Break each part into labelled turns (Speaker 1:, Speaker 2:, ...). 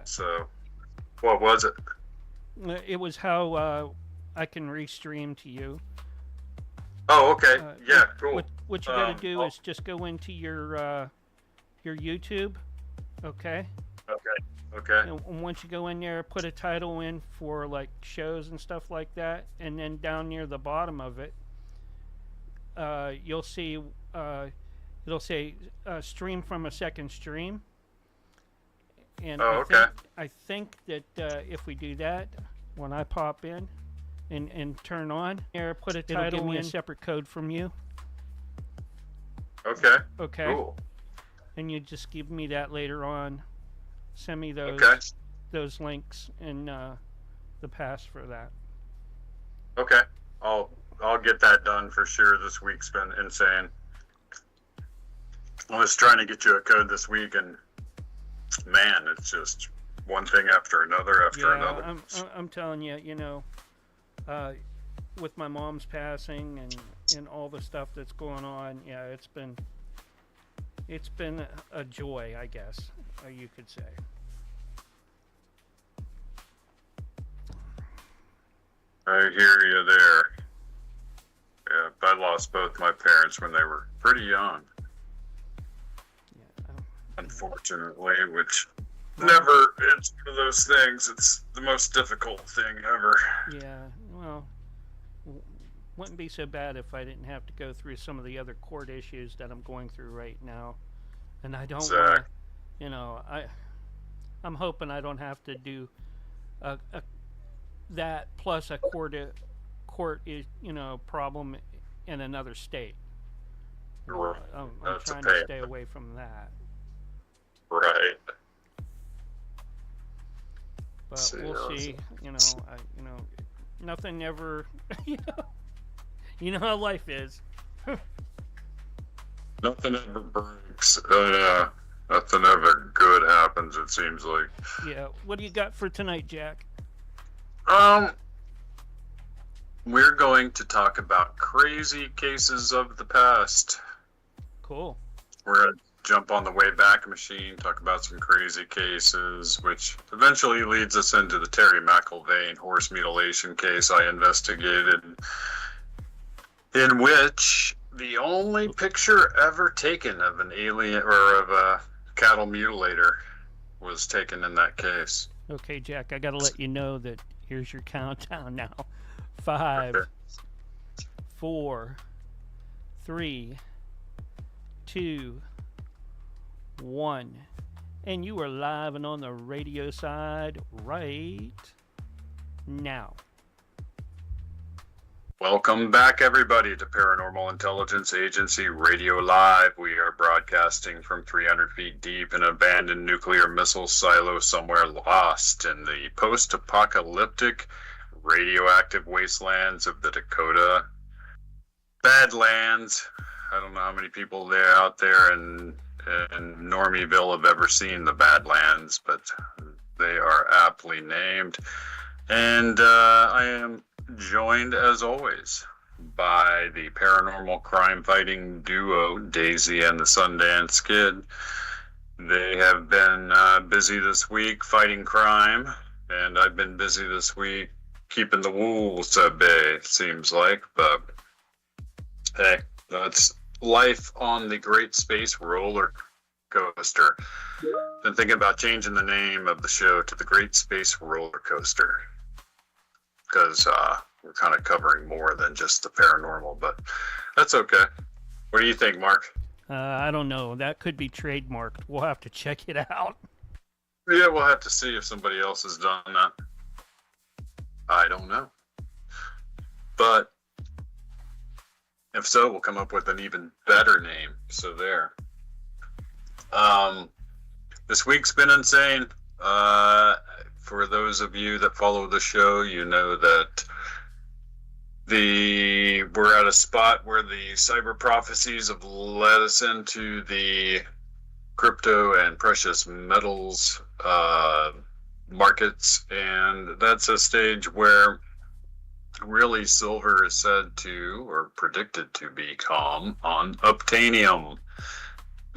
Speaker 1: So, what was it?
Speaker 2: It was how I can restream to you.
Speaker 1: Oh, okay. Yeah, cool.
Speaker 2: What you got to do is just go into your YouTube, okay?
Speaker 1: Okay.
Speaker 2: And once you go in there, put a title in for like shows and stuff like that, and then down near the bottom of it, you'll see it'll say stream from a second stream. And I think that if we do that, when I pop in and turn on, here put a title, it'll give me a separate code from you.
Speaker 1: Okay.
Speaker 2: Okay.
Speaker 1: Cool.
Speaker 2: And you just give me that later on. Send me those links and the pass for that.
Speaker 1: Okay. I'll get that done for sure. This week's been insane. I was trying to get you a code this week, and man, it's just one thing after another after another.
Speaker 2: I'm telling you, with my mom's passing and all the stuff that's going on, yeah, it's been a joy, I guess you could say.
Speaker 1: I hear you there. Yeah, I lost both my parents when they were pretty young.
Speaker 2: Yeah,
Speaker 1: unfortunately, which never, it's one of those things. It's the most difficult thing ever.
Speaker 2: Yeah, well, wouldn't be so bad if I didn't have to go through some of the other court issues that I'm going through right now. And I don't want to, I'm hoping I don't have to do that plus a court is, problem in another state.
Speaker 1: Right.
Speaker 2: I'm trying to stay away from that.
Speaker 1: Right.
Speaker 2: But we'll see. Nothing ever. You know how life is.
Speaker 1: Nothing ever breaks. Nothing ever good happens. It seems like.
Speaker 2: Yeah. What do you got for tonight, Jack?
Speaker 1: We're going to talk about crazy cases of the past.
Speaker 2: Cool.
Speaker 1: We're going to jump on the way back machine, talk about some crazy cases, which eventually leads us into the Terry McIlvaine horse mutilation case I investigated, in which the only picture ever taken of an alien or of a cattle mutilator was taken in that case.
Speaker 2: Okay, Jack, I got to let you know that here's your countdown now. 5, 4, 3, 2, 1. And you are live and on the radio side right now.
Speaker 1: Welcome back, everybody, to Paranormal Intelligence Agency Radio Live. We are broadcasting from 300 feet deep in an abandoned nuclear missile silo somewhere lost in the post-apocalyptic radioactive wastelands of the Dakota Badlands. I don't know how many people out there in Normieville have ever seen the Badlands, but they are aptly named. And I am joined, as always, by the paranormal crime fighting duo, Daisy and the Sundance Kid. They have been busy this week fighting crime, and I've been busy this week keeping the wolves at bay, seems like. But hey, that's life on the Great Space Roller Coaster. Been thinking about changing the name of the show to the Great Space Roller Coaster, because we're kind of covering more than just the paranormal, but that's okay. What do you think, Mark?
Speaker 2: I don't know. That could be trademarked. We'll have to check it out.
Speaker 1: Yeah, we'll have to see if somebody else has done that. I don't know. But if so, we'll come up with an even better name. So there. This week's been insane. For those of you that follow the show, you know that we're at a spot where the cyber prophecies have led us into the crypto and precious metals markets, and that's a stage where really silver is said to, or predicted to, become unobtainium.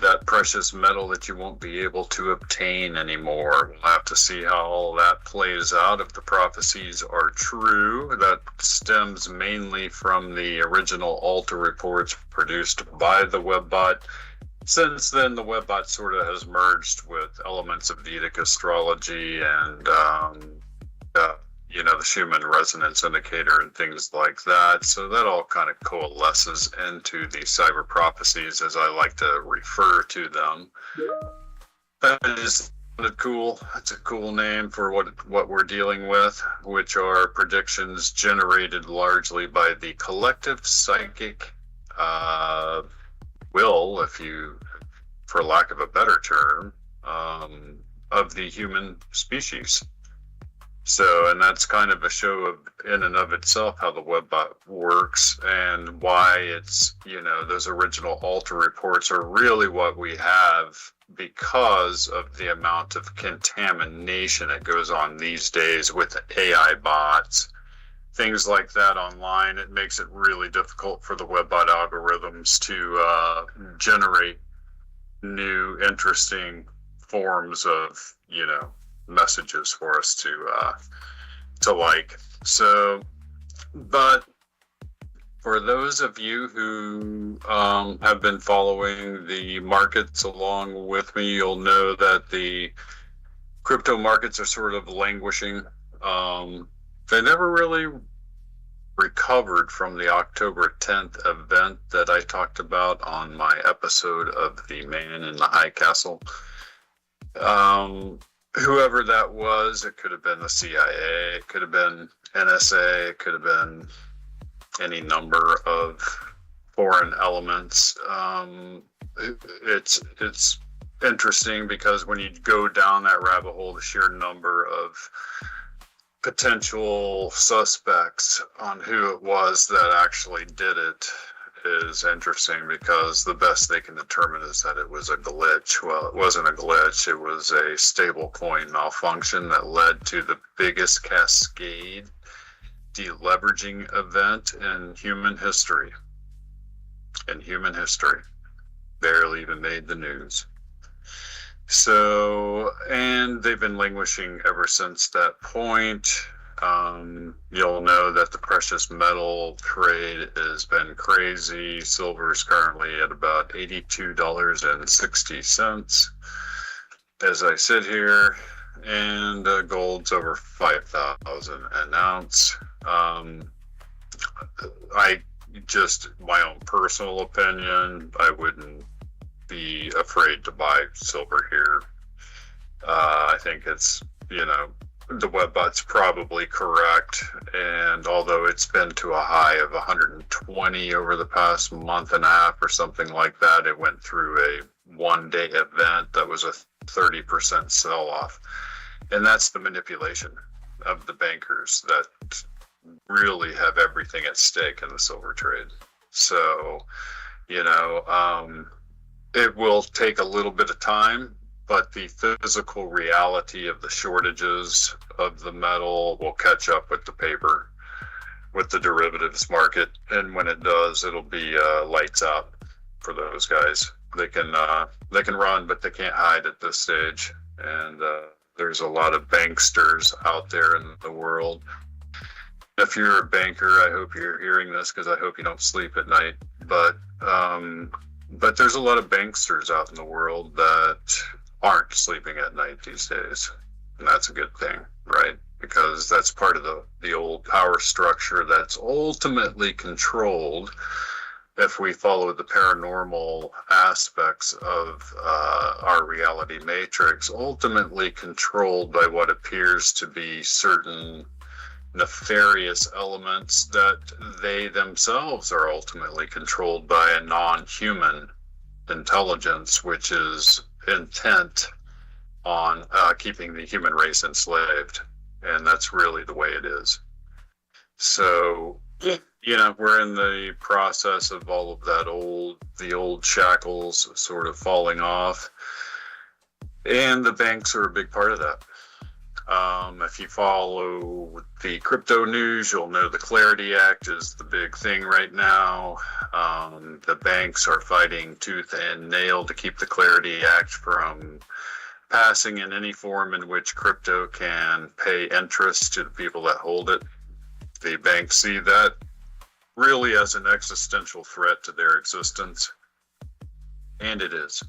Speaker 1: that precious metal that you won't be able to obtain anymore. We'll have to see how all that plays out. If the prophecies are true, that stems mainly from the original Alta reports produced by the Webbot. Since then, the Webbot sort of has merged with elements of Vedic astrology and the Schumann resonance indicator and things like that. So that all kind of coalesces into the cyber prophecies, as I like to refer to them. That is cool. It's a cool name for what we're dealing with, which are predictions generated largely by the collective psychic will, for lack of a better term, of the human species. So, and that's kind of a show of, in and of itself, how the Webbot works and why it's, those original Alta reports are really what we have because of the amount of contamination that goes on these days with AI bots, things like that online. It makes it really difficult for the Webbot algorithms to generate new, interesting forms of, messages for us to like. So, but for those of you who have been following the markets along with me, you'll know that the crypto markets are sort of languishing. They never really recovered from the October 10th event that I talked about on my episode of The Man in the High Castle. Whoever that was, it could have been the CIA, it could have been NSA, it could have been any number of foreign elements. It's interesting because when you go down that rabbit hole, the sheer number of potential suspects on who it was that actually did it is interesting, because the best they can determine is that it was a glitch. Well, it wasn't a glitch, it was a stablecoin malfunction that led to the biggest cascade deleveraging event in human history. Barely even made the news. So, and they've been languishing ever since that point. You'll know that the precious metal trade has been crazy. Silver is currently at about $82.60 as I sit here, and gold's over 5,000 an ounce. My own personal opinion, I wouldn't be afraid to buy silver here. I think it's, the Webbot's probably correct, and although it's been to a high of 120 over the past month and a half or something like that, it went through a one-day event that was a 30% sell-off, and that's the manipulation of the bankers that really have everything at stake in the silver trade. So, it will take a little bit of time, but the physical reality of the shortages of the metal will catch up with the paper, with the derivatives market, and when it does, it'll be lights out for those guys. They can run, but they can't hide at this stage. And there's a lot of banksters out there in the world. If you're a banker, I hope you're hearing this, because I hope you don't sleep at night. But there's a lot of banksters out in the world that aren't sleeping at night these days, and that's a good thing, right? Because that's part of the old power structure that's ultimately controlled, if we follow the paranormal aspects of our reality matrix, ultimately controlled by what appears to be certain nefarious elements that they themselves are ultimately controlled by a non-human intelligence, which is intent on keeping the human race enslaved. And that's really the way it is. So, we're in the process of all of that the old shackles sort of falling off, and the banks are a big part of that. If you follow the crypto news, you'll know the Clarity Act is the big thing right now. The banks are fighting tooth and nail to keep the Clarity Act from passing in any form in which crypto can pay interest to the people that hold it. The banks see that really as an existential threat to their existence, and it is.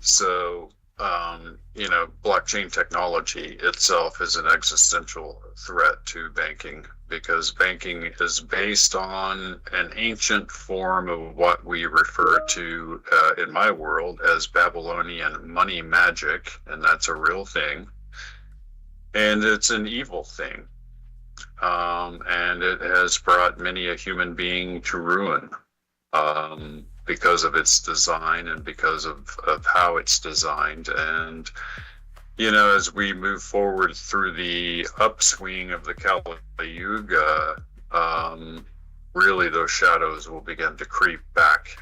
Speaker 1: So, blockchain technology itself is an existential threat to banking, because banking is based on an ancient form of what we refer to in my world as Babylonian money magic, and that's a real thing. And it's an evil thing. And it has brought many a human being to ruin. Because of its design and because of how it's designed. And, as we move forward through the upswing of the Kali Yuga, really those shadows will begin to creep back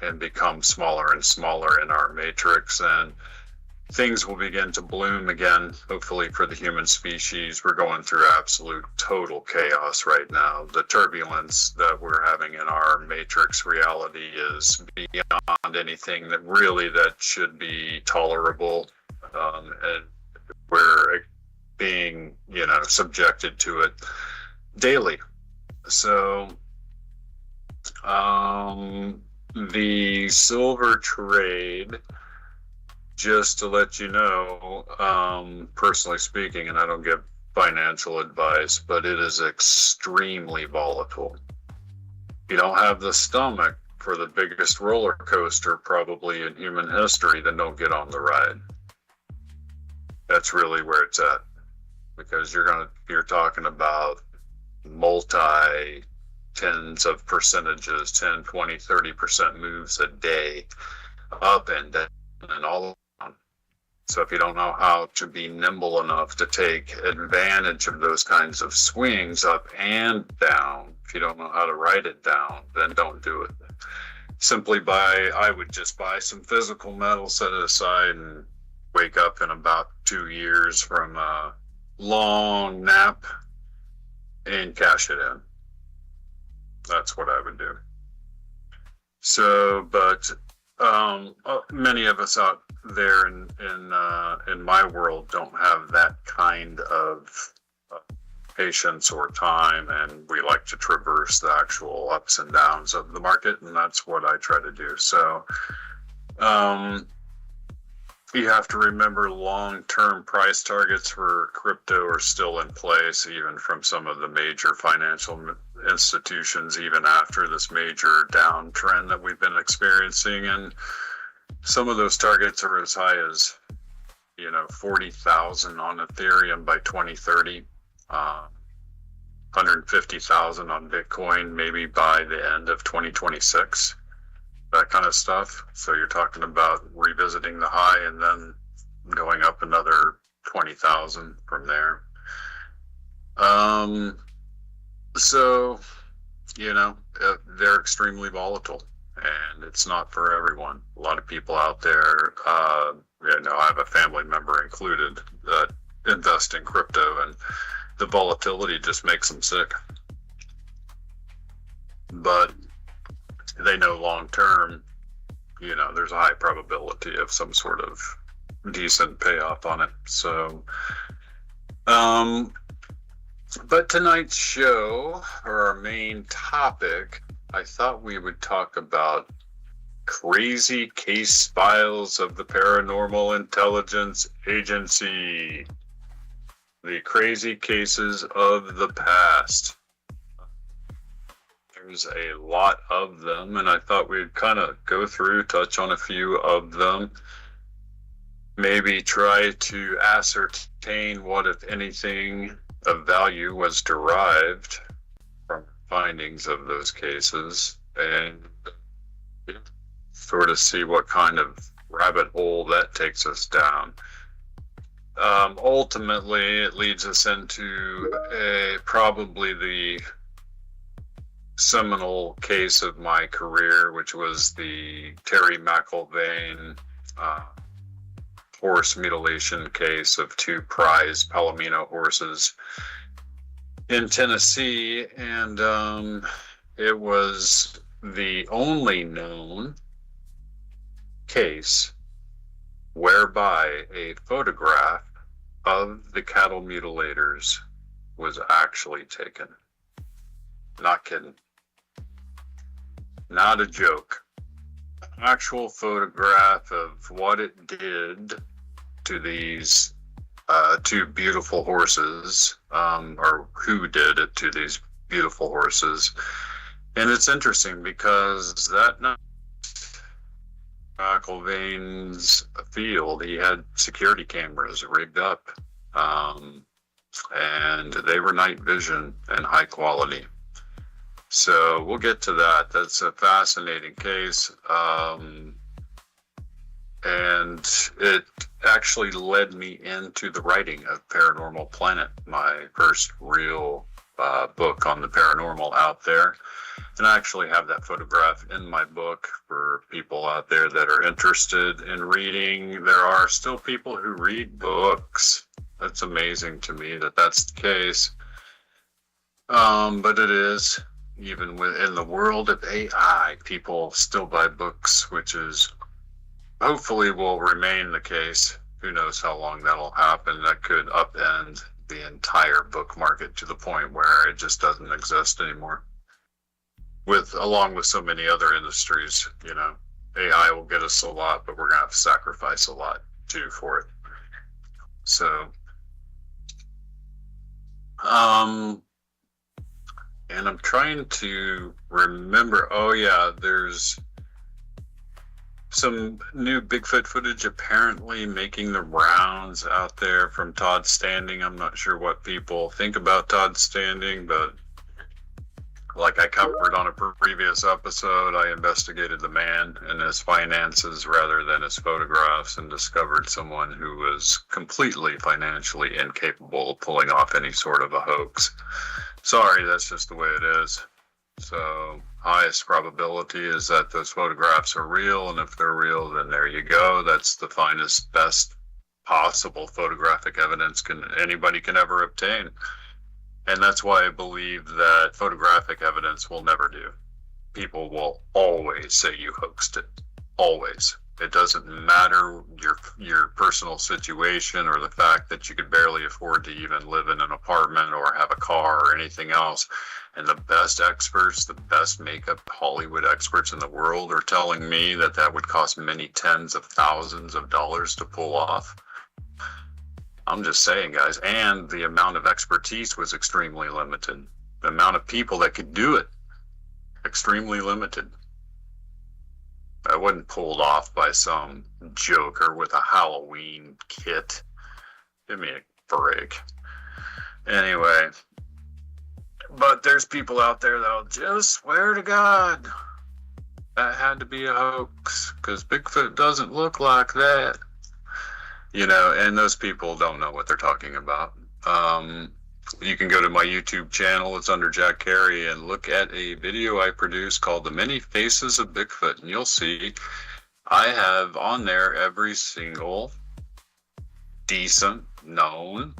Speaker 1: and become smaller and smaller in our matrix, and things will begin to bloom again, hopefully for the human species. We're going through absolute total chaos right now. The turbulence that we're having in our matrix reality is beyond anything that should be tolerable. And we're being, subjected to it daily. So, the silver trade, just to let you know, personally speaking, and I don't give financial advice, but it is extremely volatile. You don't have the stomach for the biggest roller coaster probably in human history, then don't get on the ride. That's really where it's at, because you're talking about multi tens of percentages, 10, 20, 30% moves a day, up and down and all. So if you don't know how to be nimble enough to take advantage of those kinds of swings up and down, if you don't know how to write it down, then don't do it. I would just buy some physical metal, set it aside, and wake up in about 2 years from a long nap and cash it in. That's what I would do. So, but many of us out there in my world don't have that kind of patience or time, and we like to traverse the actual ups and downs of the market, and that's what I try to do. So you have to remember long-term price targets for crypto are still in place, even from some of the major financial institutions, even after this major downtrend that we've been experiencing. And some of those targets are as high as, 40,000 on Ethereum by 2030, 150,000 on Bitcoin, maybe by the end of 2026. That kind of stuff. So you're talking about revisiting the high and then going up another 20,000 from there. So, they're extremely volatile, and it's not for everyone. A lot of people out there, I have a family member included that invest in crypto, and the volatility just makes them sick. But they know long term, there's a high probability of some sort of decent payoff on it. So, but tonight's show, or our main topic, I thought we would talk about crazy case files of the Paranormal Intelligence Agency. The crazy cases of the past. There's a lot of them, and I thought we'd kind of go through, touch on a few of them, maybe try to ascertain what, if anything, of value was derived from findings of those cases, and sort of see what kind of rabbit hole that takes us down. Ultimately, it leads us into probably the seminal case of my career, which was the Terry McIlvaine horse mutilation case of 2 prize Palomino horses in Tennessee, and it was the only known case whereby a photograph of the cattle mutilators was actually taken. Not kidding. Not a joke. Actual photograph of what it did to these 2 beautiful horses, or who did it to these beautiful horses. And it's interesting because that night, McIlvaine's field, he had security cameras rigged up, and they were night vision and high quality. So we'll get to that. That's a fascinating case. And it actually led me into the writing of Paranormal Planet, my first real book on the paranormal out there. And I actually have that photograph in my book for people out there that are interested in reading. There are still people who read books. That's amazing to me that that's the case. But it is, even within the world of AI, people still buy books, which is hopefully will remain the case. Who knows how long that'll happen. That could upend the entire book market to the point where it just doesn't exist anymore. Along with so many other industries, you know, AI will get us a lot, but we're gonna have to sacrifice a lot too for it. So, and I'm trying to remember. Oh yeah, there's some new Bigfoot footage apparently making the rounds out there from Todd Standing. I'm not sure what people think about Todd Standing, but like I covered on a previous episode, I investigated the man and his finances rather than his photographs, and discovered someone who was completely financially incapable of pulling off any sort of a hoax. Sorry, that's just the way it is. So, highest probability is that those photographs are real, and if they're real, then there you go. That's the finest, best possible photographic evidence anybody can ever obtain. And that's why I believe that photographic evidence will never do. People will always say you hoaxed it. Always. It doesn't matter your personal situation or the fact that you could barely afford to even live in an apartment or have a car or anything else. And the best experts, the best makeup Hollywood experts in the world are telling me that that would cost many tens of thousands of dollars to pull off. I'm just saying, guys. And the amount of expertise was extremely limited. The amount of people that could do it, extremely limited. That wasn't pulled off by some joker with a Halloween kit. Give me a break. Anyway, but there's people out there that'll just swear to God that had to be a hoax because Bigfoot doesn't look like that. You know, and those people don't know what they're talking about. You can go to my YouTube channel. It's under Jack Carey, and look at a video I produced called The Many Faces of Bigfoot, and you'll see I have on there every single decent known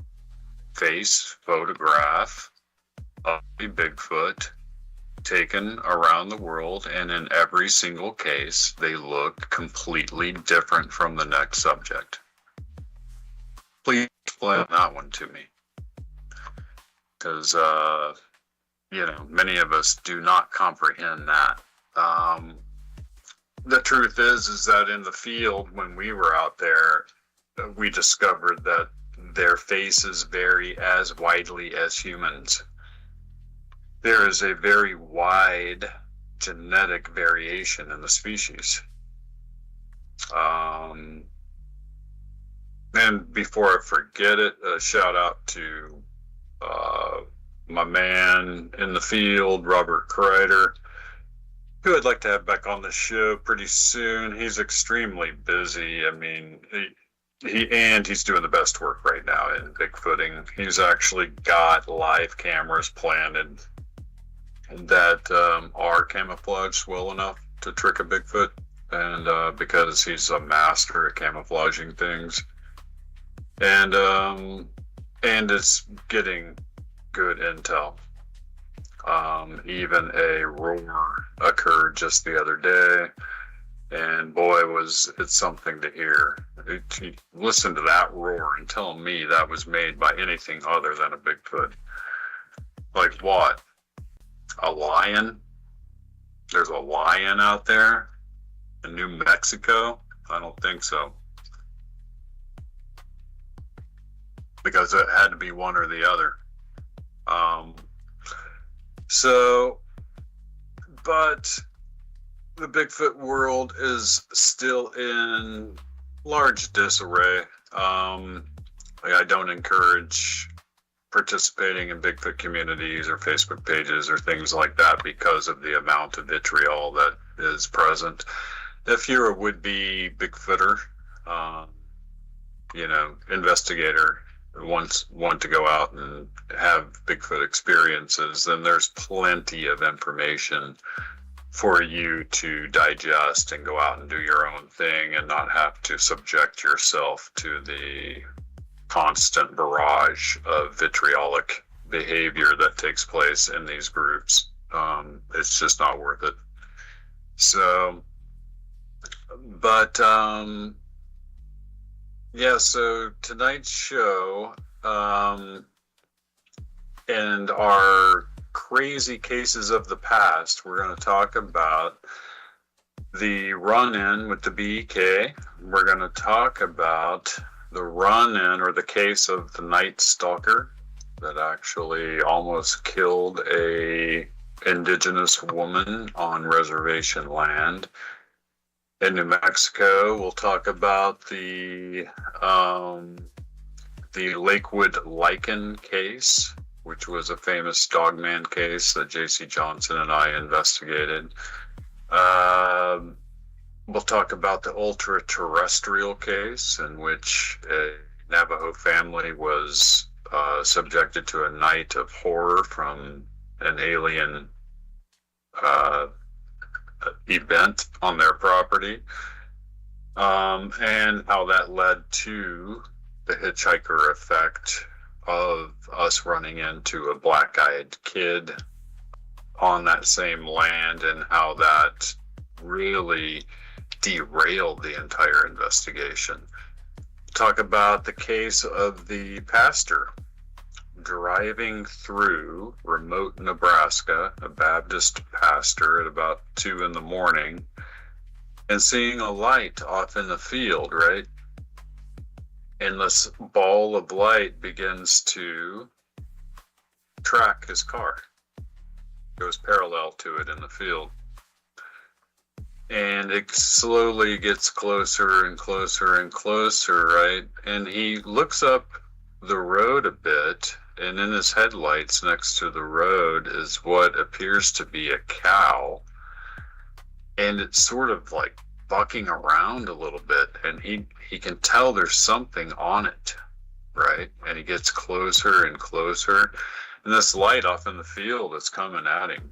Speaker 1: face photograph of a Bigfoot taken around the world, and in every single case they look completely different from the next subject. Please explain that one to me, because you know, many of us do not comprehend that. The truth is that in the field, when we were out there, we discovered that their faces vary as widely as humans. There is a very wide genetic variation in the species. And before I forget it, a shout out to my man in the field, Robert Kreider, who I'd like to have back on the show pretty soon. He's extremely busy. I mean, he's doing the best work right now in Bigfooting. He's actually got live cameras planted that are camouflaged well enough to trick a Bigfoot. And because he's a master at camouflaging things, and it's getting good intel. Even a roar occurred just the other day, and boy, was it something to hear. Listen to that roar and tell me that was made by anything other than a Bigfoot. Like what? A lion? There's a lion out there in New Mexico? I don't think so. Because it had to be one or the other. But the Bigfoot world is still in large disarray. I don't encourage participating in Bigfoot communities or Facebook pages or things like that because of the amount of vitriol that is present. If you're a would-be Bigfooter, investigator, want to go out and have Bigfoot experiences, then there's plenty of information for you to digest and go out and do your own thing and not have to subject yourself to the constant barrage of vitriolic behavior that takes place in these groups. It's just not worth it. So, but so tonight's show, and our crazy cases of the past, we're going to talk about the run-in with the BEK. We're going to talk about the run-in or the case of the Night Stalker that actually almost killed a indigenous woman on reservation land in New Mexico. We'll talk about the Lakewood Lichen case, which was a famous dogman case that J.C. Johnson and I investigated. We'll talk about the ultra-terrestrial case in which a Navajo family was subjected to a night of horror from an alien event on their property, and how that led to the hitchhiker effect of us running into a black-eyed kid on that same land, and how that really derailed the entire investigation. Talk about the case of the pastor driving through remote Nebraska, a Baptist pastor, at about 2 a.m, and seeing a light off in the field, right? And this ball of light begins to track his car. Goes parallel to it in the field. And it slowly gets closer and closer and closer, right? And he looks up the road a bit, and in his headlights next to the road is what appears to be a cow. And it's sort of like bucking around a little bit, and he can tell there's something on it, right? And he gets closer and closer, and this light off in the field is coming at him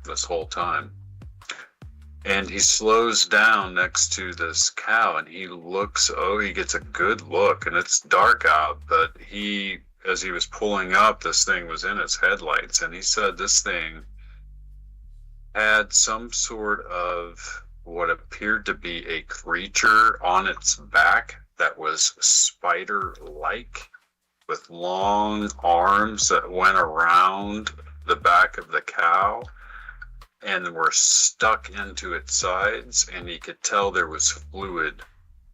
Speaker 1: this whole time. And he slows down next to this cow, and he gets a good look, and it's dark out, but as he was pulling up, this thing was in his headlights, and he said this thing had some sort of what appeared to be a creature on its back that was spider-like, with long arms that went around the back of the cow and were stuck into its sides, and he could tell there was fluid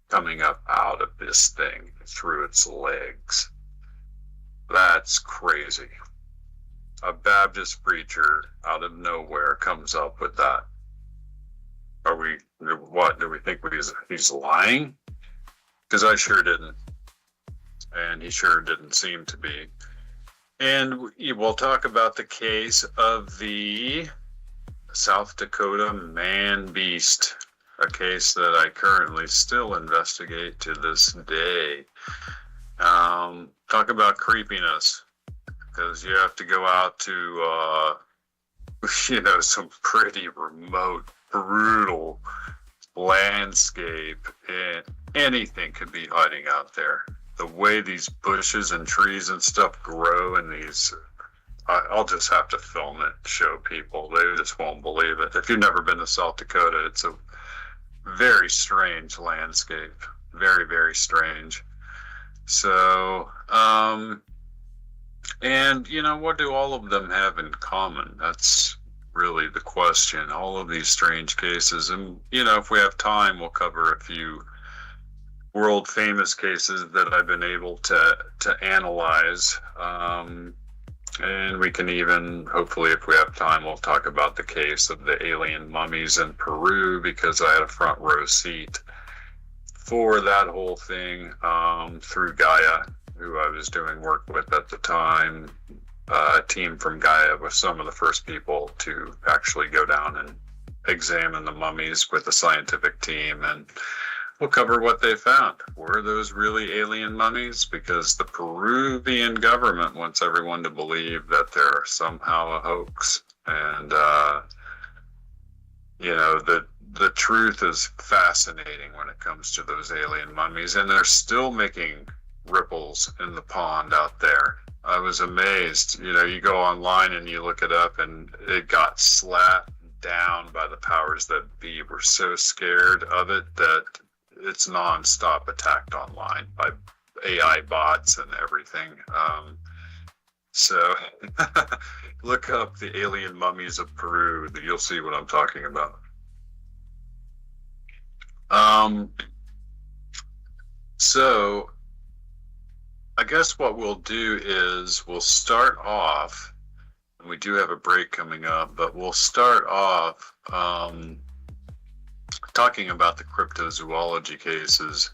Speaker 1: coming up out of this thing through its legs. That's crazy. A Baptist preacher out of nowhere comes up with that. Do we think he's lying? Because I sure didn't. And he sure didn't seem to be. And we'll talk about the case of the South Dakota man-beast, a case that I currently still investigate to this day. Talk about creepiness, because you have to go out to, some pretty remote, brutal landscape, and anything could be hiding out there. the way these bushes and trees and stuff grow in these, I'll just have to film it, show people. They just won't believe it. If you've never been to South Dakota, it's a very strange landscape. Very, very strange. So, and, you know, what do all of them have in common? That's really the question. All of these strange cases. And, you know, if we have time, we'll cover a few world famous cases that I've been able to analyze. And we can even, hopefully, if we have time, we'll talk about the case of the alien mummies in Peru, because I had a front row seat for that whole thing through Gaia, who I was doing work with at the time. A team from Gaia was some of the first people to actually go down and examine the mummies with the scientific team, and we'll cover what they found. Were those really alien mummies? Because the Peruvian government wants everyone to believe that they're somehow a hoax. And, you know, the truth is fascinating when it comes to those alien mummies, and they're still making ripples in the pond out there. I was amazed. You know, you go online and you look it up, and it got slapped down by the powers that be. We're so scared of it that it's non-stop attacked online by AI bots and everything. So look up the alien mummies of Peru. You'll see what I'm talking about. So I guess what we'll do is we'll start off, and we do have a break coming up, but we'll start off talking about the cryptozoology cases,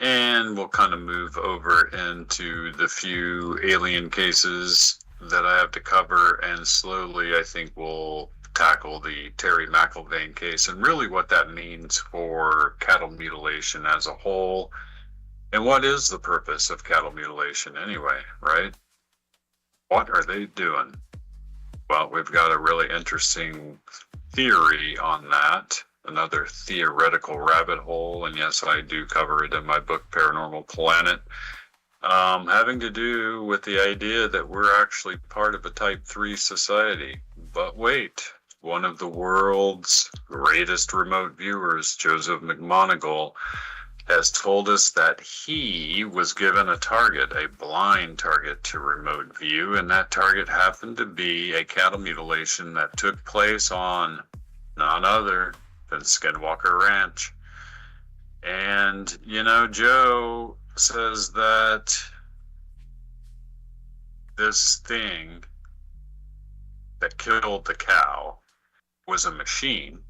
Speaker 1: and we'll kind of move over into the few alien cases that I have to cover, and slowly I think we'll tackle the Terry McIlvaine case and really what that means for cattle mutilation as a whole. And what is the purpose of cattle mutilation anyway, right? What are they doing? Well, we've got a really interesting theory on that, another theoretical rabbit hole, and yes, I do cover it in my book, Paranormal Planet, having to do with the idea that we're actually part of a Type 3 society. But wait, one of the world's greatest remote viewers, Joseph McMoneagle, has told us that he was given a target, a blind target to remote view, and that target happened to be a cattle mutilation that took place on none other than Skinwalker Ranch. And, you know, Joe says that this thing that killed the cow was a machine,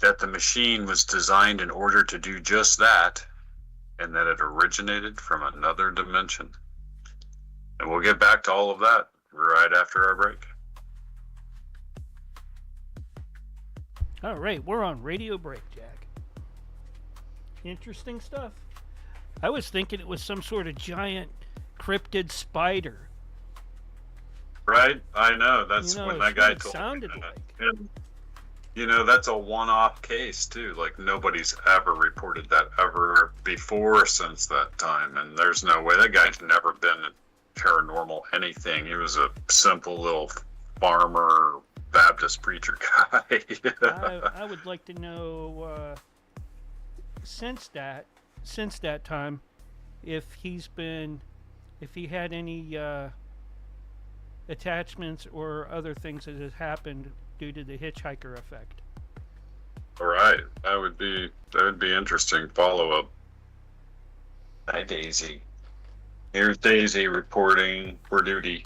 Speaker 1: that the machine was designed in order to do just that, and that it originated from another dimension. And we'll get back to all of that right after our break.
Speaker 2: All right, we're on radio break, Jack. Interesting stuff. I was thinking it was some sort of giant cryptid spider.
Speaker 1: Right? I know. That's,
Speaker 2: you know,
Speaker 1: when that guy told
Speaker 2: sounded
Speaker 1: me that.
Speaker 2: like.
Speaker 1: And, you know, that's a one-off case, too. Like, nobody's ever reported that ever before since that time. And there's no way. That guy's never been a paranormal anything. He was a simple little farmer, Baptist preacher guy.
Speaker 2: I would like to know, since that time, if he had any attachments or other things that has happened due to the hitchhiker effect.
Speaker 1: All right, that would be interesting follow-up. Hi, Daisy. Here's Daisy reporting for duty.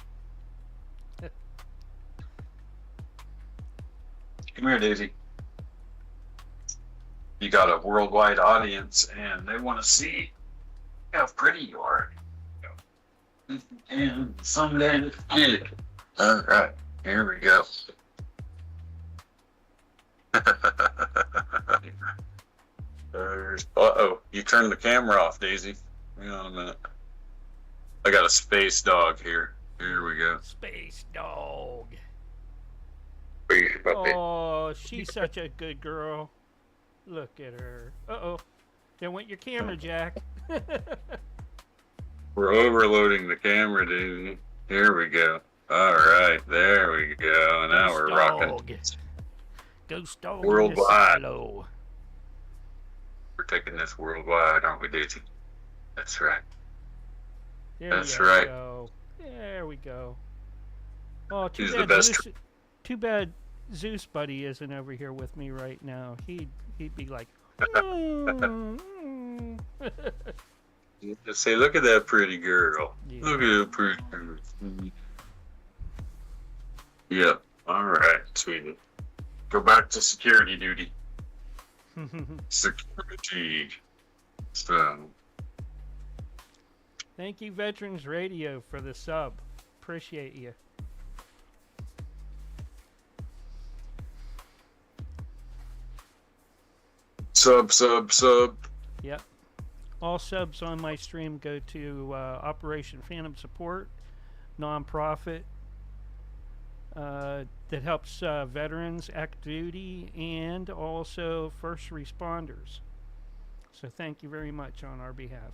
Speaker 1: Come here, Daisy. You got a worldwide audience, and they want to see how pretty you are. And someday, all right, here we go. Uh-oh, you turned the camera off, Daisy. Hang on a minute. I got a space dog here. Here we go.
Speaker 2: Space dog.
Speaker 1: Space puppy.
Speaker 2: Oh, she's such a good girl. Look at her. Uh-oh. There went your camera, Jack.
Speaker 1: We're overloading the camera, dude. Here we go. All right, there we go. Now we're rocking.
Speaker 2: Ghost dog
Speaker 1: Worldwide.
Speaker 2: We're
Speaker 1: taking this worldwide, aren't we, Daisy? That's right.
Speaker 2: That's right. Go. There we go. Oh, too bad Zeus buddy isn't over here with me right now. He'd be like,
Speaker 1: Just say, look at that pretty girl.
Speaker 2: Yeah.
Speaker 1: Look at that pretty girl. Yep. All right, sweetie. Go back to security duty. Security. So.
Speaker 2: Thank you, Veterans Radio, for the sub. Appreciate you.
Speaker 1: Sub.
Speaker 2: Yep. All subs on my stream go to Operation Phantom Support, nonprofit that helps veterans, active duty, and also first responders. So thank you very much on our behalf.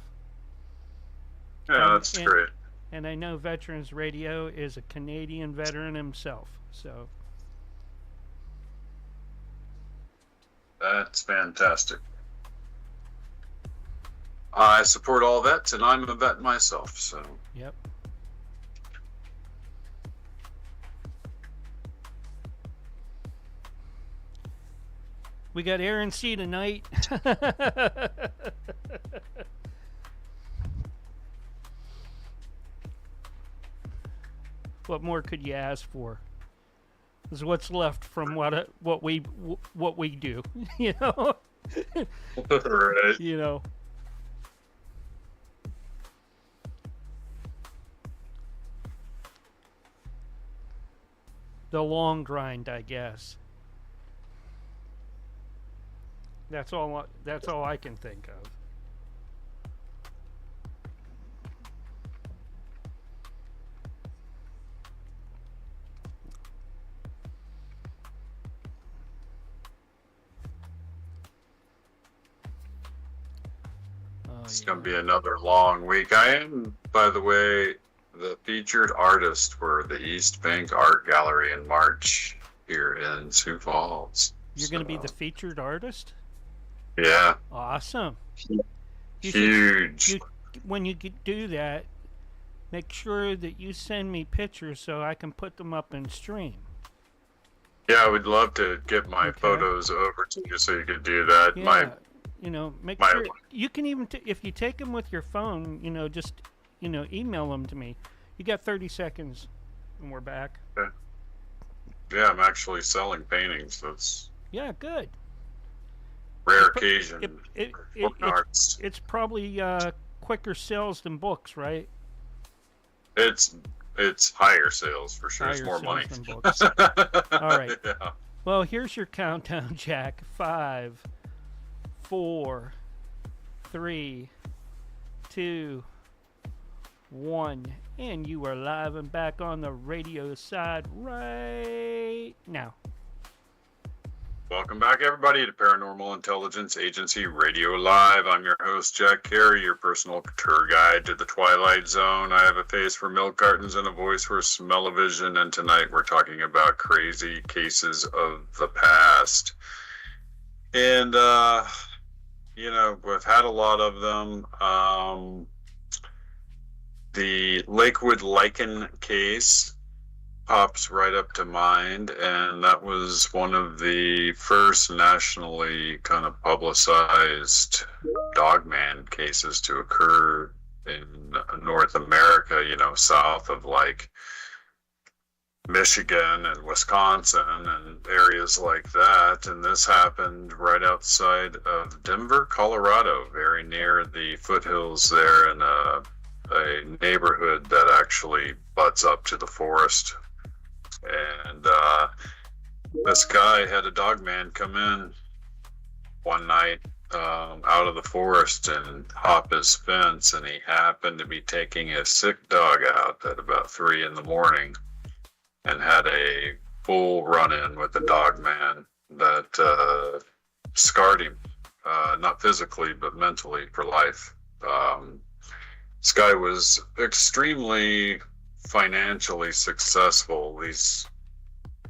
Speaker 1: Yeah, that's great.
Speaker 2: And I know Veterans Radio is a Canadian veteran himself, so.
Speaker 1: That's fantastic. I support all vets, and I'm a vet myself, so.
Speaker 2: Yep. We got Aaron C tonight. What more could you ask for? This is what's left from what we do, you know.
Speaker 1: Right.
Speaker 2: You know. The long grind, I guess. That's all I can think of.
Speaker 1: It's going to be another long week. I am, by the way, the featured artist for the East Bank Art Gallery in March here in Sioux Falls.
Speaker 2: You're going to be the featured artist?
Speaker 1: Yeah.
Speaker 2: Awesome.
Speaker 1: Huge.
Speaker 2: When you do that, make sure that you send me pictures so I can put them up in stream.
Speaker 1: Yeah, I would love to get my photos over to you so you could do that.
Speaker 2: Yeah. Make sure you can even if you take them with your phone, just email them to me. You got 30 seconds, and we're back.
Speaker 1: Yeah, I'm actually selling paintings. That's
Speaker 2: good.
Speaker 1: Rare occasion.
Speaker 2: It's probably quicker sales than books, right?
Speaker 1: It's higher sales for sure. It's more money.
Speaker 2: Than books. All right.
Speaker 1: Yeah.
Speaker 2: Well, here's your countdown, Jack. 5, 4, 3, 2, 1, and you are live and back on the radio side right now.
Speaker 1: Welcome back, everybody, to Paranormal Intelligence Agency Radio Live. I'm your host, Jack Carey, your personal tour guide to the Twilight Zone. I have a face for milk cartons and a voice for smell-o-vision, and tonight we're talking about crazy cases of the past. And, we've had a lot of them. The Lakewood Lichen case pops right up to mind, and that was one of the first nationally kind of publicized dogman cases to occur in North America, south of like Michigan and Wisconsin and areas like that. And this happened right outside of Denver, Colorado, very near the foothills there in a neighborhood that actually butts up to the forest. And this guy had a dog man come in one night out of the forest and hop his fence, and he happened to be taking his sick dog out at about 3 a.m. and had a full run-in with the dog man that scarred him not physically, but mentally for life. This guy was extremely financially successful. He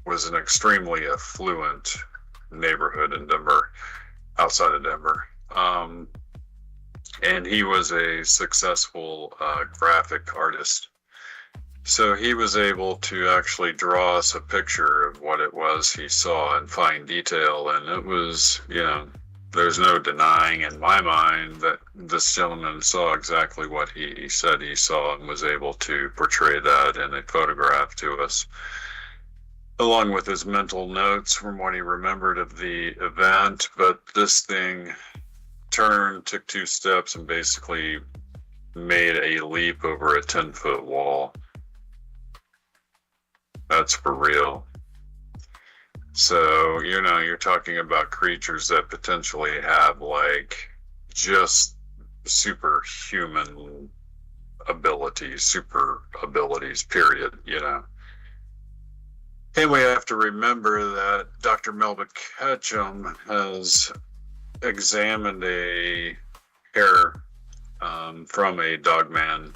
Speaker 1: was an extremely affluent neighborhood in Denver, outside of Denver. And he was a successful graphic artist. So he was able to actually draw us a picture of what it was he saw in fine detail. And it was, there's no denying in my mind that this gentleman saw exactly what he said he saw and was able to portray that in a photograph to us, along with his mental notes from what he remembered of the event. But this thing took 2 steps and basically made a leap over a 10-foot wall. That's for real. So, you're talking about creatures that potentially have just superhuman abilities, super abilities, period, And we have to remember that Dr. Melba Ketchum has examined a hair from a dogman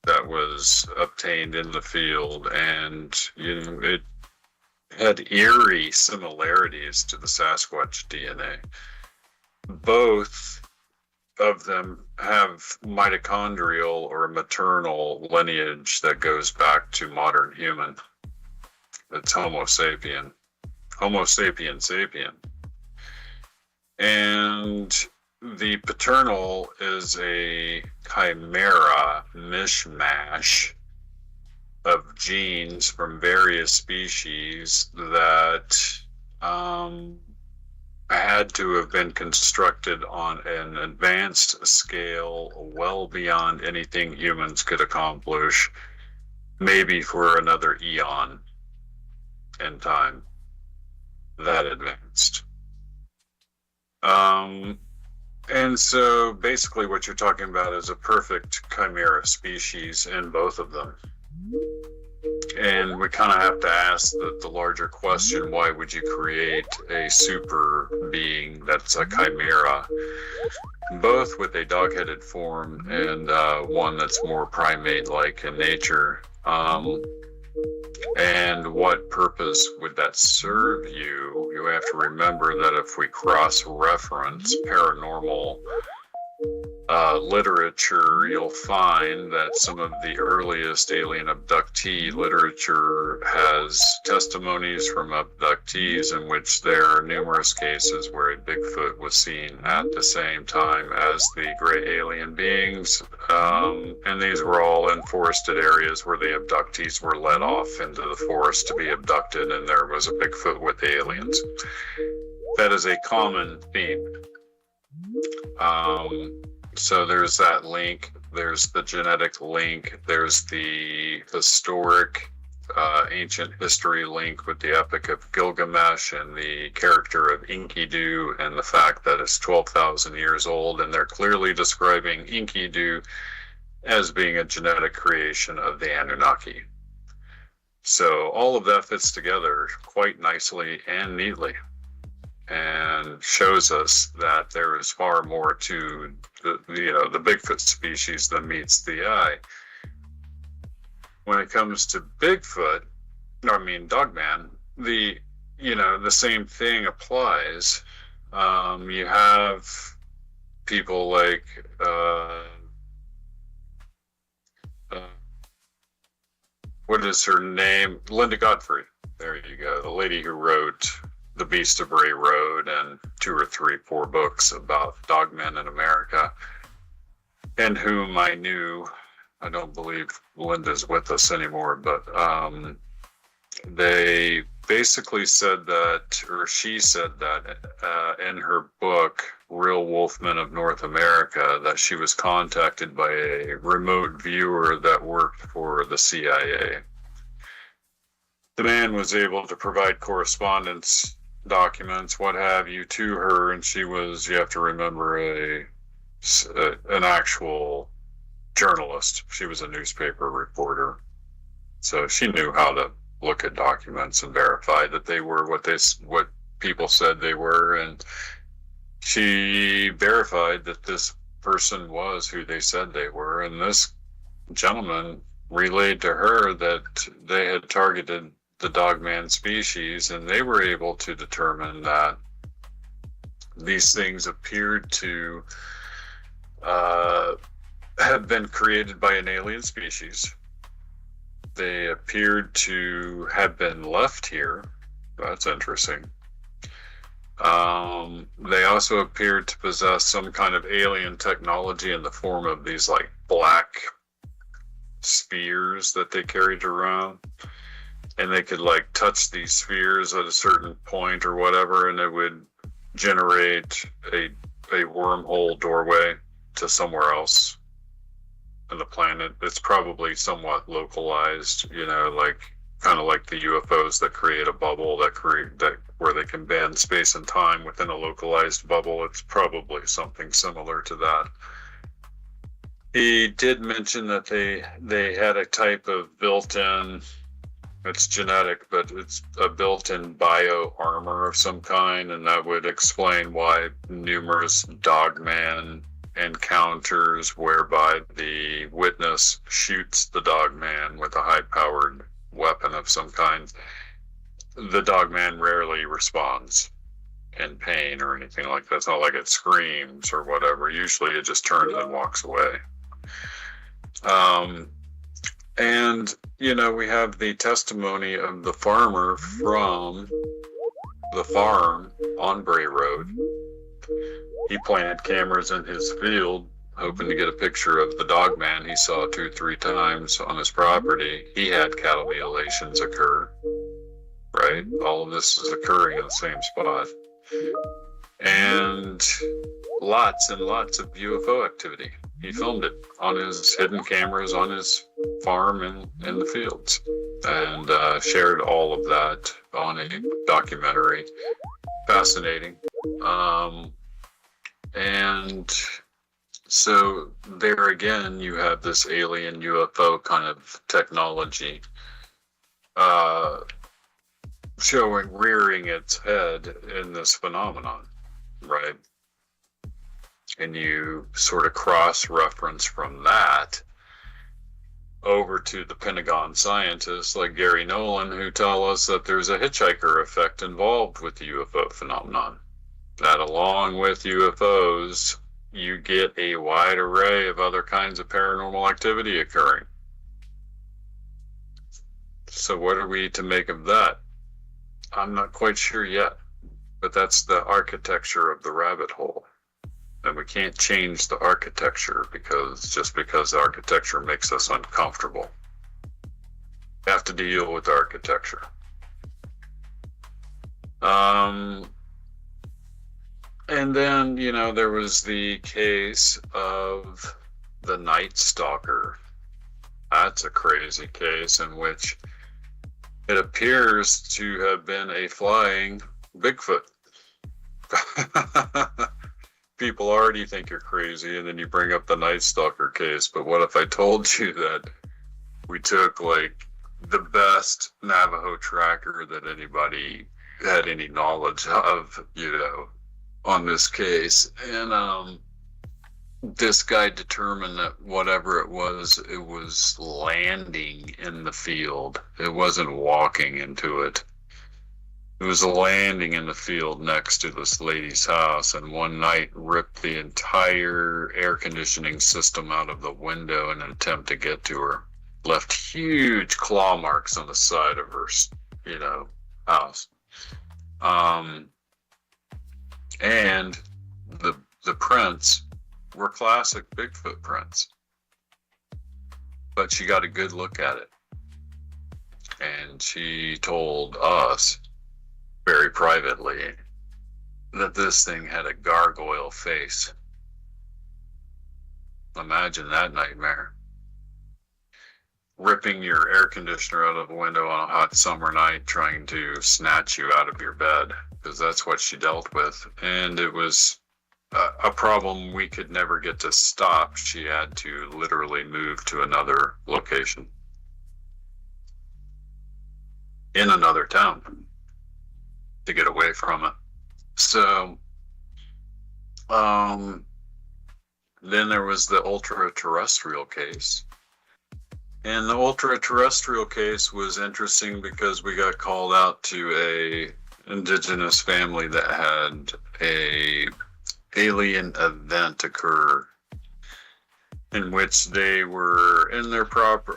Speaker 1: that was obtained in the field, and it had eerie similarities to the Sasquatch DNA. Both of them have mitochondrial or maternal lineage that goes back to modern human. It's Homo sapien sapien. And the paternal is a chimera mishmash of genes from various species that had to have been constructed on an advanced scale well beyond anything humans could accomplish, maybe for another eon in time. That advanced. And so basically what you're talking about is a perfect chimera species in both of them. And we kind of have to ask the larger question, why would you create a super being that's a chimera, both with a dog-headed form and one that's more primate-like in nature? And what purpose would that serve you? You have to remember that if we cross-reference paranormal literature, you'll find that some of the earliest alien abductee literature has testimonies from abductees in which there are numerous cases where a Bigfoot was seen at the same time as the gray alien beings. And these were all in forested areas where the abductees were led off into the forest to be abducted, and there was a Bigfoot with the aliens. That is a common theme. So there's that link, there's the genetic link, there's the historic, ancient history link with the Epic of Gilgamesh and the character of Enkidu and the fact that it's 12,000 years old, and they're clearly describing Enkidu as being a genetic creation of the Anunnaki. So all of that fits together quite nicely and neatly, and shows us that there is far more to the Bigfoot species than meets the eye. When it comes to Bigfoot, Dogman, the same thing applies. You have people like what is her name? Linda Godfrey. There you go. The lady who wrote The Beast of Bray Road and 2 or 3, 4 books about dogmen in America, and whom I knew. I don't believe Linda's with us anymore, but they basically said that, or she said that in her book, Real Wolfmen of North America, that she was contacted by a remote viewer that worked for the CIA. The man was able to provide correspondence, documents, what have you, to her, and she was, you have to remember, an actual journalist. She was a newspaper reporter, so she knew how to look at documents and verify that they were what people said they were. And she verified that this person was who they said they were, and this gentleman relayed to her that they had targeted the dogman species, and they were able to determine that these things appeared to have been created by an alien species. They appeared to have been left here. That's interesting. They also appeared to possess some kind of alien technology in the form of these like black spheres that they carried around, and they could like touch these spheres at a certain point or whatever, and it would generate a wormhole doorway to somewhere else on the planet. It's probably somewhat localized, you know, like kind of like the UFOs that create a bubble that where they can bend space and time within a localized bubble. It's probably something similar to that. He did mention that they had a type of built-in, it's genetic, but it's a built-in bio armor of some kind, and that would explain why numerous dogman encounters whereby the witness shoots the dogman with a high-powered weapon of some kind, the dogman rarely responds in pain or anything like that. It's not like it screams or whatever. Usually it just turns and walks away. And, you know, we have the testimony of the farmer from the farm on Bray Road. He planted cameras in his field, hoping to get a picture of the dogman he saw 2 or 3 times on his property. He had cattle mutilations occur, right? All of this is occurring in the same spot. And lots and lots of UFO activity. He filmed it on his hidden cameras on his farm and in the fields, and shared all of that on a documentary. Fascinating. And so there again, you have this alien UFO kind of technology rearing its head in this phenomenon, right? And you sort of cross-reference from that over to the Pentagon scientists like Gary Nolan, who tell us that there's a hitchhiker effect involved with the UFO phenomenon. That along with UFOs, you get a wide array of other kinds of paranormal activity occurring. So what are we to make of that? I'm not quite sure yet, but that's the architecture of the rabbit hole. And we can't change the architecture because the architecture makes us uncomfortable. We have to deal with architecture. And then, you know, there was the case of the Night Stalker. That's a crazy case in which it appears to have been a flying Bigfoot. People already think you're crazy, and then you bring up the Night Stalker case. But what if I told you that we took like the best Navajo tracker that anybody had any knowledge of, you know, on this case, and this guy determined that whatever it was landing in the field. It wasn't walking into it. It was landing in the field next to this lady's house, and one night ripped the entire air conditioning system out of the window in an attempt to get to her. Left huge claw marks on the side of her, you know, house. And the prints were classic Bigfoot prints. But she got a good look at it. And she told us very privately that this thing had a gargoyle face. Imagine that nightmare. Ripping your air conditioner out of the window on a hot summer night, trying to snatch you out of your bed, because that's what she dealt with. And it was a problem we could never get to stop. She had to literally move to another location in another town to get away from it. So Um, then there was the ultra-terrestrial case. And the ultra-terrestrial case was interesting because we got called out to a indigenous family that had a alien event occur in which they were in their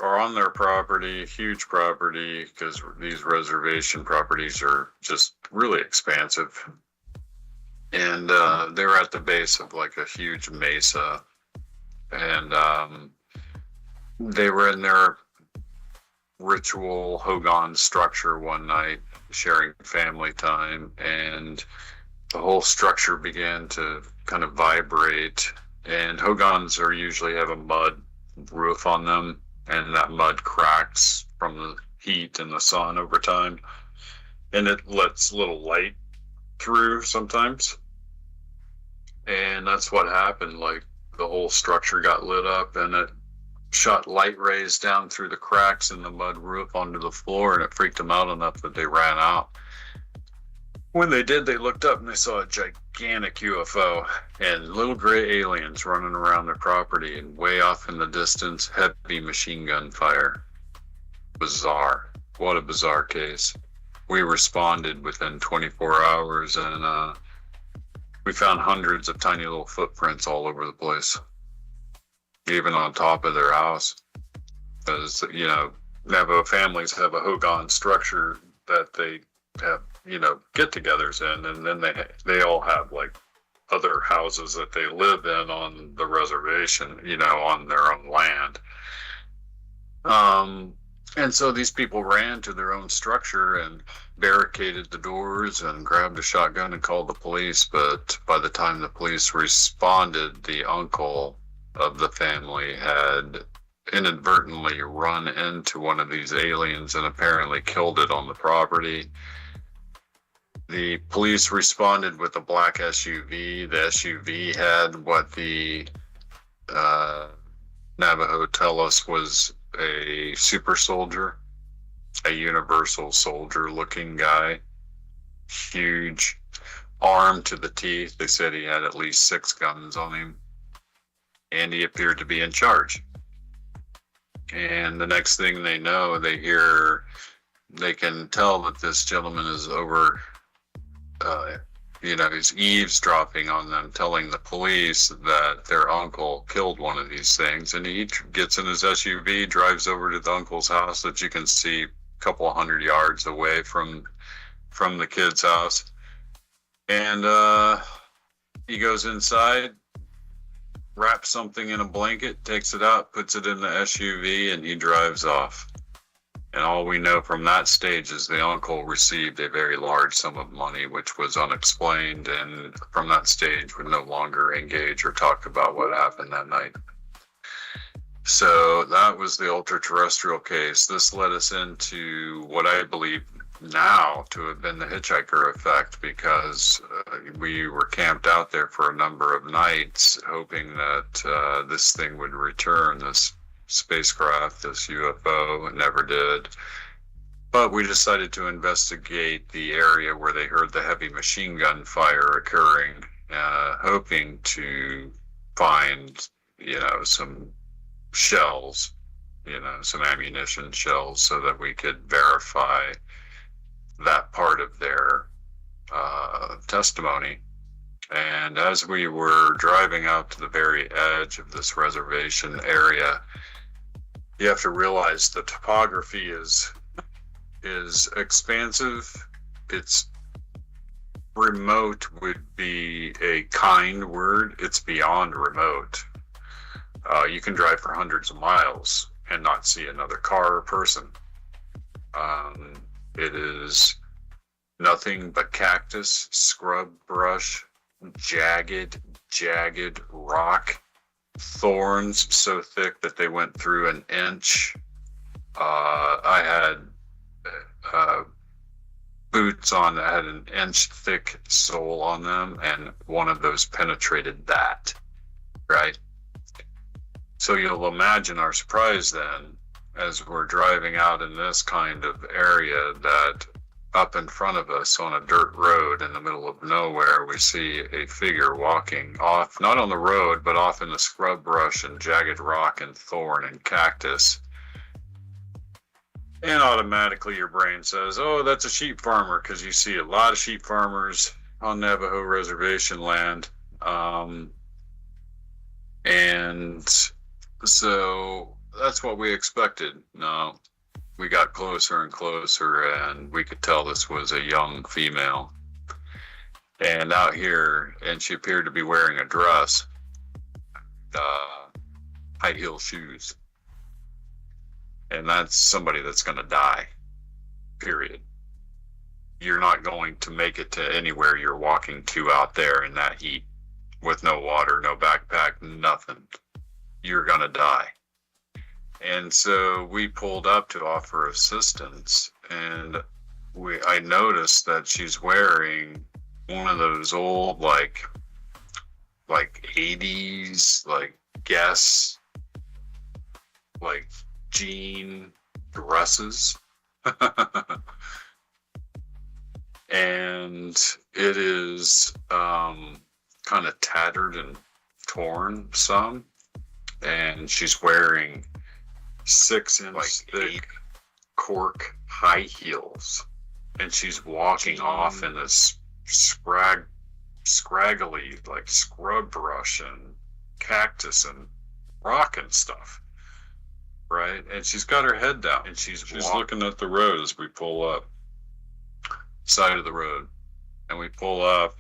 Speaker 1: on their property, huge property, because these reservation properties are just really expansive. And they were at the base of like a huge mesa, and they were in their ritual Hogan structure one night, sharing family time, and the whole structure began to kind of vibrate. And Hogans are usually have a mud roof on them, and that mud cracks from the heat and the sun over time, and it lets little light through sometimes. And that's what happened. Like, the whole structure got lit up, and it shot light rays down through the cracks in the mud roof onto the floor, and it freaked them out enough that they ran out. When they did, they looked up and they saw a gigantic UFO and little gray aliens running around their property, and way off in the distance, heavy machine gun fire. Bizarre. What a bizarre case. We responded within 24 hours, and we found hundreds of tiny little footprints all over the place, even on top of their house. Because, Navajo families have a Hogan structure that they have, get-togethers in, and then they all have like other houses that they live in on the reservation, on their own land. And so these people ran to their own structure and barricaded the doors and grabbed a shotgun and called the police. But by the time the police responded, the uncle of the family had inadvertently run into one of these aliens and apparently killed it on the property. The police responded with a black SUV. The SUV had what the Navajo tell us was a super soldier, a universal soldier looking guy, huge, armed to the teeth. They said he had at least 6 guns on him, and he appeared to be in charge. And the next thing they know, they can tell that this gentleman is over, he's eavesdropping on them, telling the police that their uncle killed one of these things. And he gets in his SUV, drives over to the uncle's house that you can see a couple 100 yards away from the kid's house. And he goes inside, wraps something in a blanket, takes it out, puts it in the SUV, and he drives off. And all we know from that stage is the uncle received a very large sum of money, which was unexplained, and from that stage would no longer engage or talk about what happened that night. So that was the ultra-terrestrial case. This led us into what I believe now to have been the hitchhiker effect, because we were camped out there for a number of nights hoping that this thing would return, this spacecraft, this UFO. It never did. But we decided to investigate the area where they heard the heavy machine gun fire occurring, hoping to find, some shells, some ammunition shells, so that we could verify that part of their testimony. And as we were driving out to the very edge of this reservation area, you have to realize the topography is expansive. It's remote would be a kind word. It's beyond remote. You can drive for hundreds of miles and not see another car or person. It is nothing but cactus, scrub brush, jagged rock, thorns so thick that they went through an inch. I had boots on that had an inch thick sole on them, and one of those penetrated that, right? So you'll imagine our surprise then, as we're driving out in this kind of area, that up in front of us on a dirt road in the middle of nowhere, we see a figure walking off, not on the road, but off in the scrub brush and jagged rock and thorn and cactus. And automatically your brain says, oh, that's a sheep farmer, because you see a lot of sheep farmers on Navajo reservation land. And so that's what we expected. No, we got closer and closer, and we could tell this was a young female. And out here, and she appeared to be wearing a dress, high heel shoes. And that's somebody that's going to die, period. You're not going to make it to anywhere you're walking to out there in that heat with no water, no backpack, nothing. You're going to die. And so we pulled up to offer assistance, and I noticed that she's wearing one of those old, like 80s, like Guess, like jean dresses. And it is kind of tattered and torn some, and she's wearing 6-inch thick cork high heels, and she's walking off in this scraggly like scrub brush and cactus and rock and stuff, right? And she's got her head down, and she's looking at the road as we pull up, side of the road, and we pull up.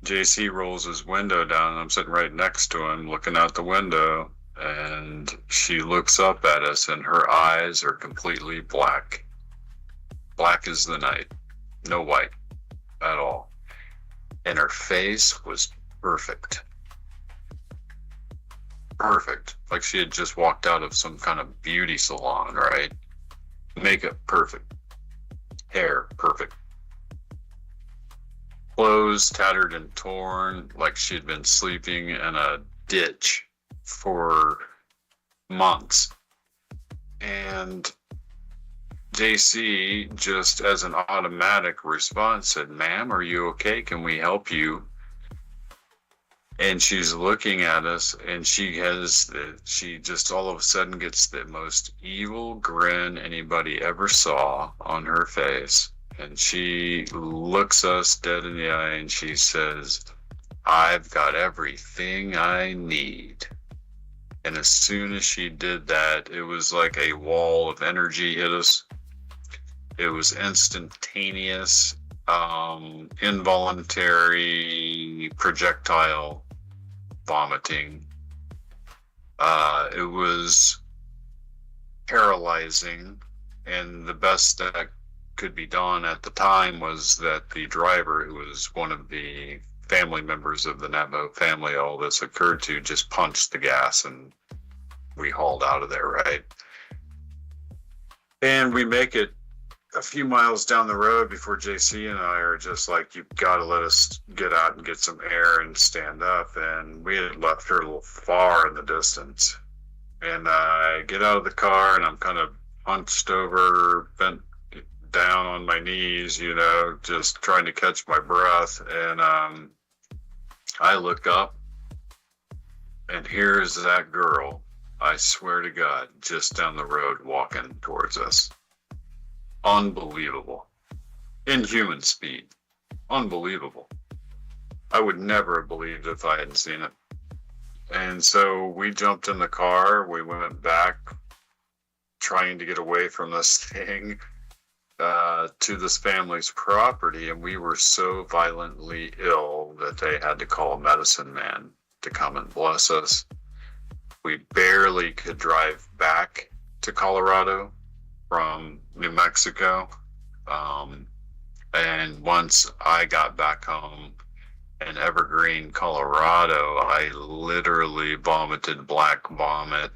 Speaker 1: JC rolls his window down, and I'm sitting right next to him looking out the window, and she looks up at us, and her eyes are completely black as the night, no white at all, and her face was perfect, like she had just walked out of some kind of beauty salon, right? Makeup perfect, hair perfect, clothes tattered and torn, like she'd been sleeping in a ditch for months. And JC, just as an automatic response, said, "Ma'am, are you okay? Can we help you?" And she's looking at us, and she just all of a sudden gets the most evil grin anybody ever saw on her face. And she looks us dead in the eye, and she says, "I've got everything I need." And as soon as she did that, it was like a wall of energy hit us. It was instantaneous, involuntary projectile vomiting. It was paralyzing, and the best that could be done at the time was that the driver, who was one of the family members of the Navajo family all this occurred to, just punched the gas, and we hauled out of there, right? And we make it a few miles down the road before JC and I are just like, "You've got to let us get out and get some air and stand up." And we had left her a little far in the distance. And I get out of the car, and I'm kind of hunched over, bent down on my knees, just trying to catch my breath. And I look up, and here's that girl, I swear to God, just down the road walking towards us. Unbelievable. Inhuman speed. Unbelievable. I would never have believed it if I hadn't seen it. And so we jumped in the car. We went back, trying to get away from this thing, to this family's property, and we were so violently ill that they had to call a medicine man to come and bless us. We barely could drive back to Colorado from New Mexico. And once I got back home in Evergreen, Colorado, I literally vomited black vomit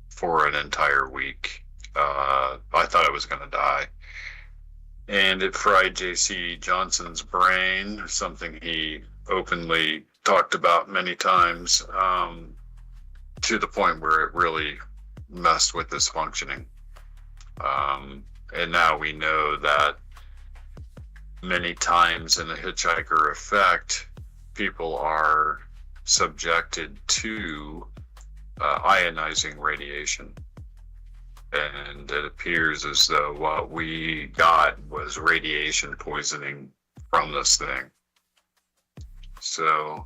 Speaker 1: for an entire week. I thought I was going to die. And it fried J.C. Johnson's brain, something he openly talked about many times, to the point where it really messed with his functioning. And now we know that many times in the hitchhiker effect, people are subjected to ionizing radiation. And it appears as though what we got was radiation poisoning from this thing. So,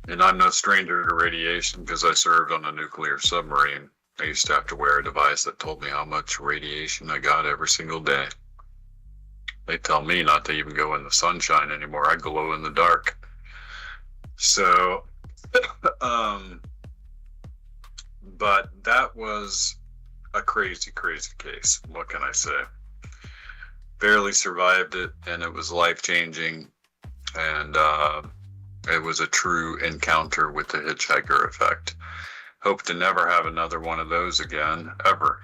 Speaker 1: and I'm no stranger to radiation because I served on a nuclear submarine. I used to have to wear a device that told me how much radiation I got every single day. They tell me not to even go in the sunshine anymore. I glow in the dark. So, but that was a crazy, crazy case. What can I say? Barely survived it, and it was life-changing, and it was a true encounter with the hitchhiker effect. Hope to never have another one of those again, ever.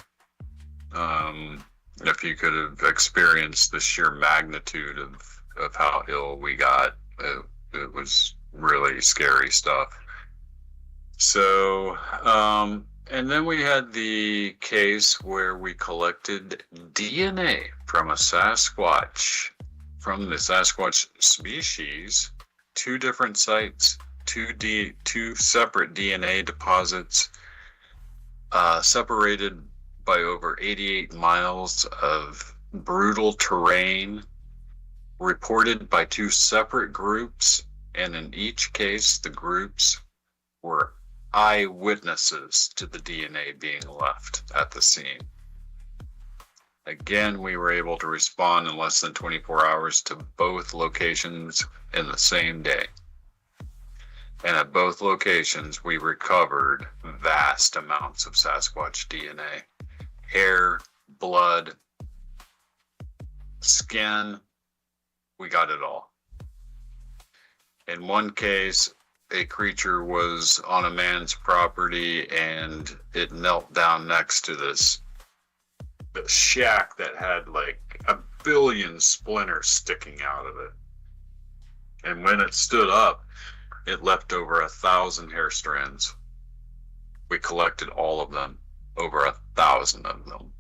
Speaker 1: If you could have experienced the sheer magnitude of how ill we got, it was really scary stuff. So, and then we had the case where we collected DNA from a Sasquatch, from the Sasquatch species, 2 different sites, 2 separate DNA deposits, separated by over 88 miles of brutal terrain, reported by 2 separate groups, and in each case, the groups were eyewitnesses to the DNA being left at the scene. Again, we were able to respond in less than 24 hours to both locations in the same day. And at both locations, we recovered vast amounts of Sasquatch DNA. Hair, blood, skin, we got it all. In one case, a creature was on a man's property and it knelt down next to this shack that had like 1 billion splinters sticking out of it. And when it stood up, it left over 1,000 hair strands. We collected all of them, over 1,000 of them.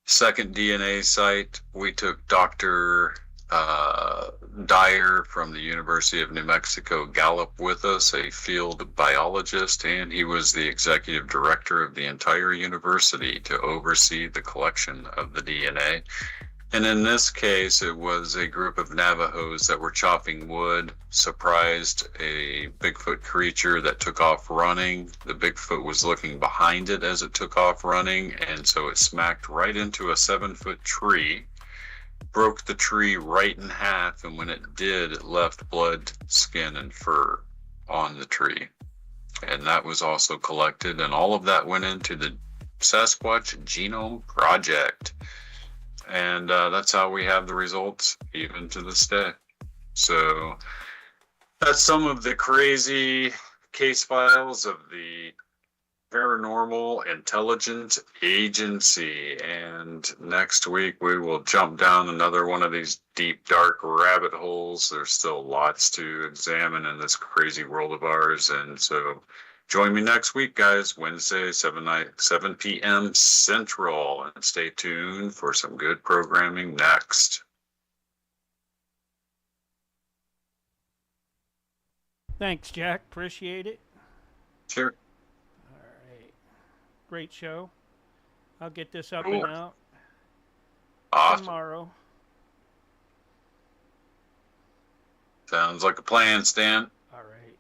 Speaker 1: Second DNA site, we took Dr. Dyer from the University of New Mexico Gallup with us, a field biologist, and he was the executive director of the entire university to oversee the collection of the DNA. And in this case, it was a group of Navajos that were chopping wood, surprised a Bigfoot creature that took off running. The Bigfoot was looking behind it as it took off running, and so it smacked right into a 7-foot tree, broke the tree right in half, and when it did, it left blood, skin, and fur on the tree. And that was also collected, and all of that went into the Sasquatch Genome Project. And that's how we have the results even to this day. So that's some of the crazy case files of the Paranormal Intelligence Agency. And next week we will jump down another one of these deep, dark rabbit holes. There's still lots to examine in this crazy world of ours. And so join me next week, guys, Wednesday, 7 p.m. Central, and stay tuned for some good programming next.
Speaker 2: Thanks, Jack. Appreciate it.
Speaker 1: Sure.
Speaker 2: All right. Great show. I'll get this up and out
Speaker 1: Awesome.
Speaker 2: tomorrow.
Speaker 1: Sounds like a plan, Stan.
Speaker 2: All right.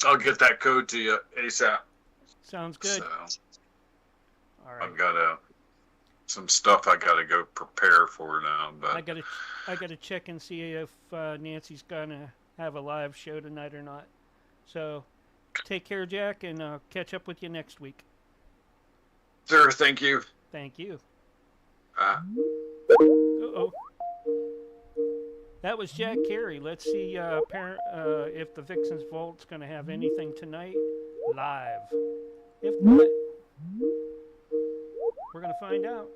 Speaker 1: I'll get that code to you ASAP.
Speaker 2: Sounds good.
Speaker 1: So,
Speaker 2: All right.
Speaker 1: I've got some stuff I got to go prepare for now. But
Speaker 2: I gotta check and see if Nancy's gonna have a live show tonight or not. So, take care, Jack, and catch up with you next week.
Speaker 1: Sir, thank you.
Speaker 2: Thank you.
Speaker 1: Uh-oh.
Speaker 2: That was Jack Carey. Let's see if the Vixen's Vault's going to have anything tonight live. If not, we're going to find out.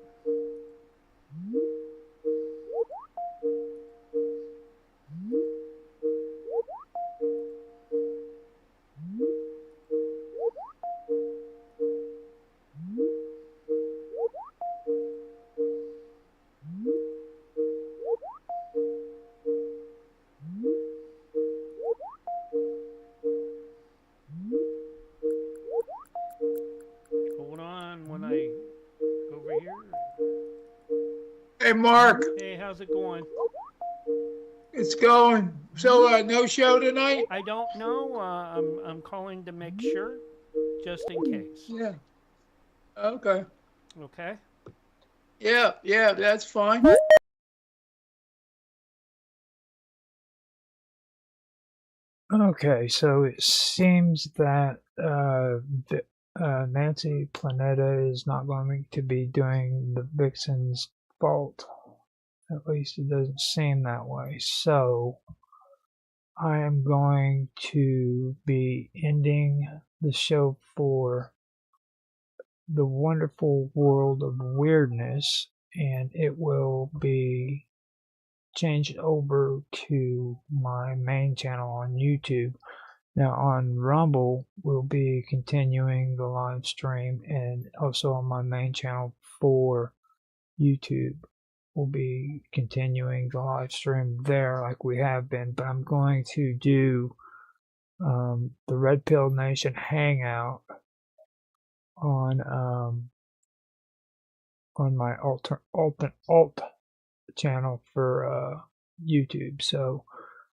Speaker 3: Hey, Mark,
Speaker 2: Hey, how's it going?
Speaker 3: it's going. So, no show tonight?
Speaker 2: I don't know. I'm calling to make sure, just in case.
Speaker 3: Yeah. Okay.
Speaker 2: Okay.
Speaker 3: Yeah, that's fine.
Speaker 4: Okay, so it seems that Nancy Planeta is not going to be doing the Vixen's Vault. At least it doesn't seem that way. So I am going to be ending the show for the wonderful world of weirdness, and it will be changed over to my main channel on YouTube. Now on Rumble, we'll be continuing the live stream, and also on my main channel for YouTube, we'll be continuing the live stream there like we have been. But I'm going to do the Red Pill Nation Hangout on my alt channel for YouTube. So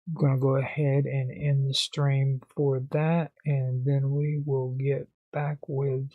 Speaker 4: I'm going to go ahead and end the stream for that, and then we will get back with